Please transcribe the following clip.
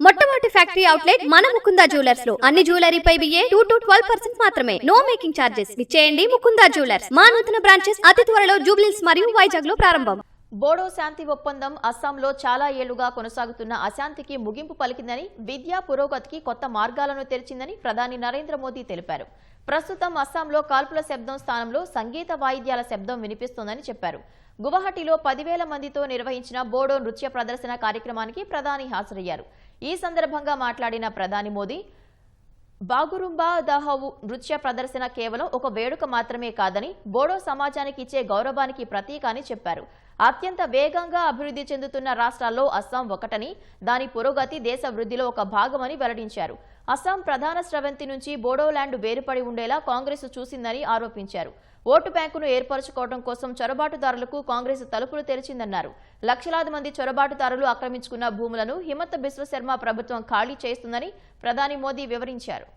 మొట్టమొదటి factory outlet మన Mukunda jewellers లో అన్ని జ్యువెలరీపై బిఏ 2 to 12% మాత్రమే. No making charges. విచ్చేయండి ముకుందా జ్యువెలర్స్. మా నూతన బ్రాంచెస్ అతి త్వరలో జూబ్లీహిల్స్ మరియు వైజాగ్ లో ప్రారంభం. బోడో శాంతి ఒప్పందం అస్సాంలో చాలా ఏళ్లుగా కొనసాగుతున్న అశాంతికి ముగింపు పలికిందని, విద్యా పురోగతికి కొత్త మార్గాలను తెరిచిందని ప్రధాని నరేంద్ర మోదీ తెలిపారు. ప్రస్తుతం అస్సాంలో కాల్పుల శబ్దం స్థానంలో సంగీత వాయిద్యాల శబ్దం వినిపిస్తోందని చెప్పారు. గువాహటిలో 10,000 మందితో నిర్వహించిన బోడో నృత్య ప్రదర్శన కార్యక్రమానికి ప్రధాని హాజరయ్యారు. ఈ సందర్భంగా మాట్లాడిన ప్రధాని మోదీ, బాగురుంబా దహవు నృత్య ప్రదర్శన కేవలం ఒక వేడుక మాత్రమే కాదని, బోడో సమాజానికి ఇచ్చే గౌరవానికి ప్రతీక అని చెప్పారు. అత్యంత వేగంగా అభివృద్ధి చెందుతున్న రాష్ట్రాల్లో అస్సాం ఒకటని, దాని పురోగతి దేశ వృద్ధిలో ఒక భాగమని వెల్లడించారు. అస్సాం ప్రధాన స్రవంతి నుంచి బోడోల్యాండ్ వేరుపడి ఉండేలా కాంగ్రెస్ చూసిందని ఆరోపించారు. ఓటు బ్యాంకును ఏర్పరచుకోవడం కోసం చొరబాటుదారులకు కాంగ్రెస్ తలుపులు తెరిచిందన్నారు. లక్షలాది మంది చొరబాటుదారులు ఆక్రమించుకున్న భూములను హిమంత బిశ్వ శర్మ ప్రభుత్వం ఖాళీ చేస్తుందని ప్రధాని మోదీ వివరించారు.